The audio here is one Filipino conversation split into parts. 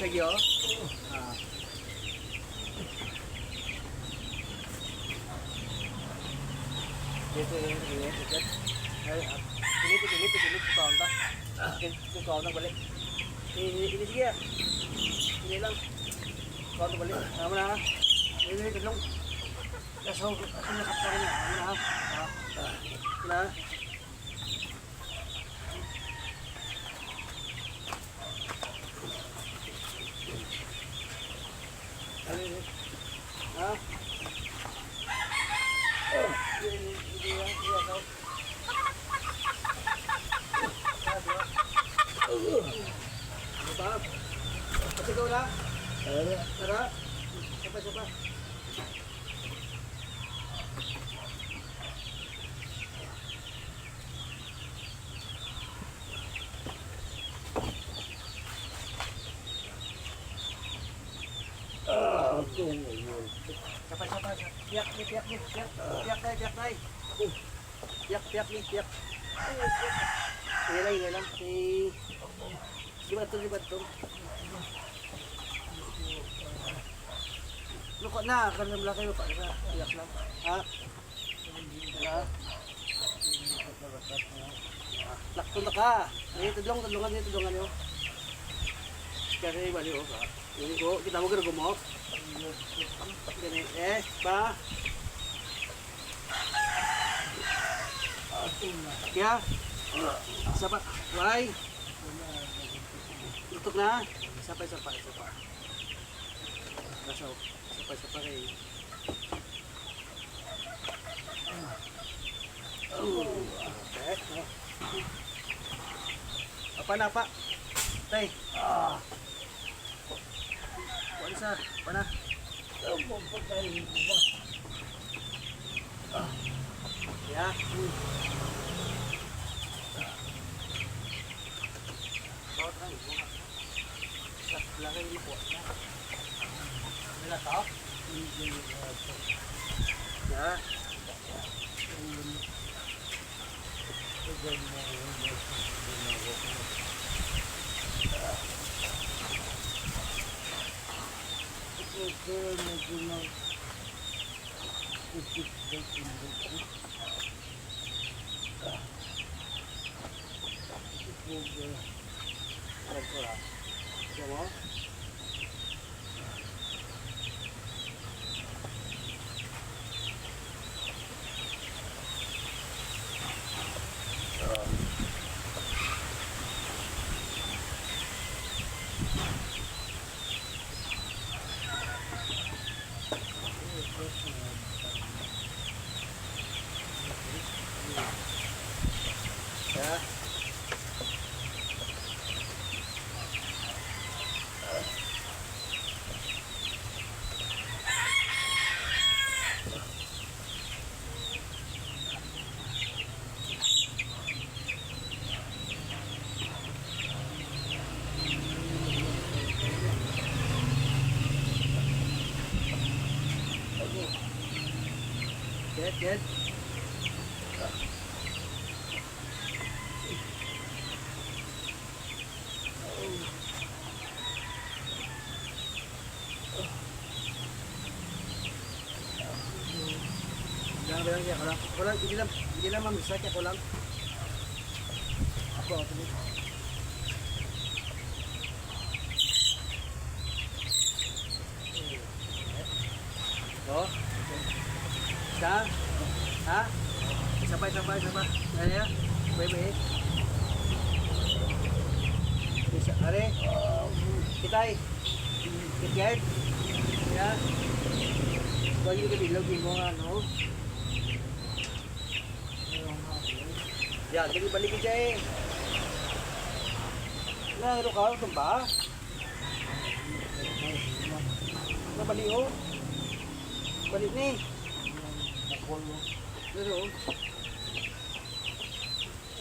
Sige oh. Ah. Dito yung dito. Pinit kaunta. Kaunta balik. Ini sige. Ini lang. Kaunta balik. Tama na. Ini tulong. Laso, nakapta ko na. Na. Ha? Ikaw na? Tara. Sapa. Sapa. Piak dai. Piak. Ini lang. Gibato. Lukot na, kanam lang kayo pa. Piak lang. Ha? Lakto na ka. Tulungan niyo. Kasi bali o ka. Ini ko, kita mo gumok. Gani, pa. Kaya, sapa, why? Tutok na. Sapa. Lasaw, sapa kay. Okay. Apa na pa? Tay. Wala sa, pana. Ya. Bawat ay, sa lagay ni po. Wala to? Ya. Ya. Good. Jangan bilang ya kalau hindi lang mamisa kaya kulang. Ako tuloy. Oh. Sa? Ha? Sabay. Ano ya? Baik. Bisa are. Kitay. Kitay. Ya. Bagi ke bilog mo nga no. Ya, jadi balik aja eh. Nah, itu kau sembah. Nah, balik oh. Balik nih. Itu.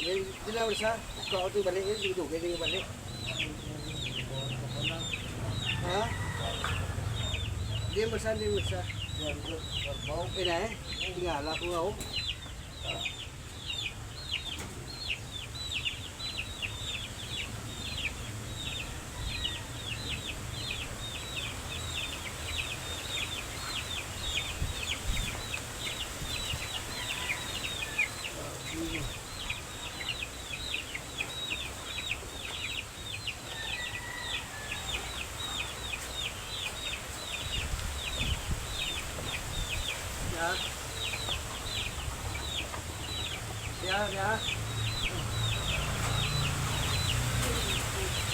Jadi lah bisa. Kau tu balik itu juga dia balik. Hah? Dia besar. Ini eh, tinggal aku kau. Ya.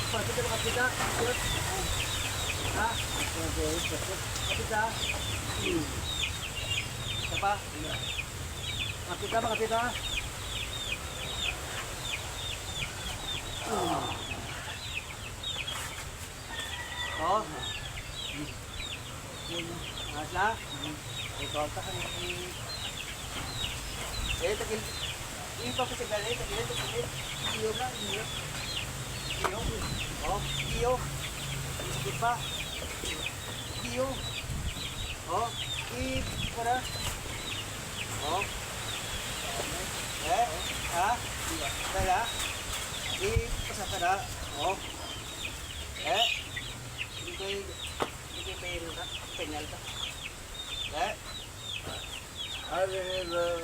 Pati ka kapita. Ha? Kapita. Apa? Kapita. Oh. Ayos na? Ikaw ka tagil. Ipapasigal tagil. Iyo na, iyo. Oh, iyo. Sakit pa. Iyo. Oh, para. Oh. Ha? Kaya? Pasapara. Oh. Hindi penal ka. Ada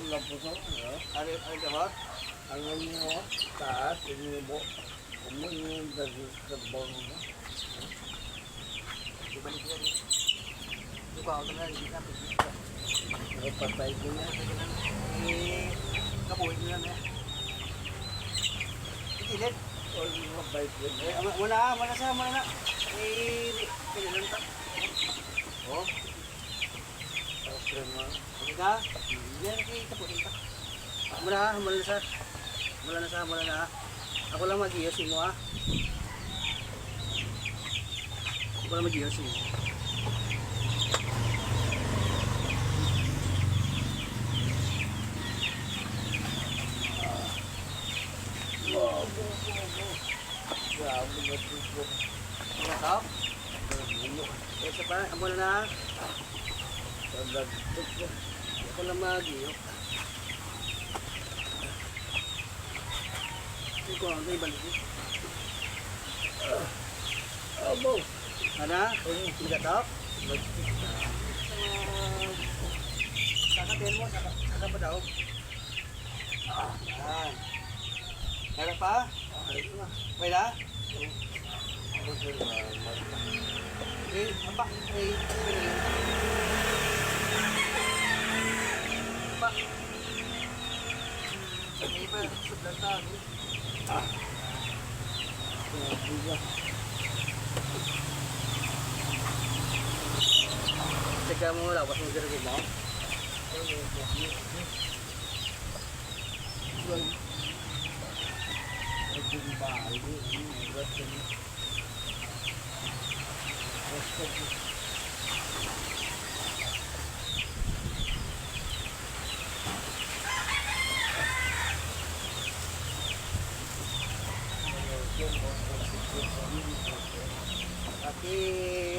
lapusan, ya. Ada ba? Ang inyo, taas, inibo. Yung dari terbang. Dibalik dia ni. Lupa ako na hindi na. Patay ko na. Kabuhin nila na. Itilid. O, mabait ko na. Muna na. Pinalan ka. Oh. Okay na. Sige ka. Yan, kabuhin ka. Muna na. Ako lang mag-ios mo ha. Ako lang mag-ios mo. Grabe na dito. Ano ka? Isa pa, amo na. Talagtok ko. Ako lang mag-ios. Ito ang ibalik mo. Abo. Ano? Hindi ka Sakatin mo, saka pa daw. Yan. Meron pa? May na? Apa? Apa? May pa, sublan ta. Teka mo, lawas mo dito mo. Tapi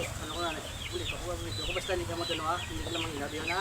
ano ko na, ulit ako basta hindi ka matano ha, hindi ka lang manghinabi na.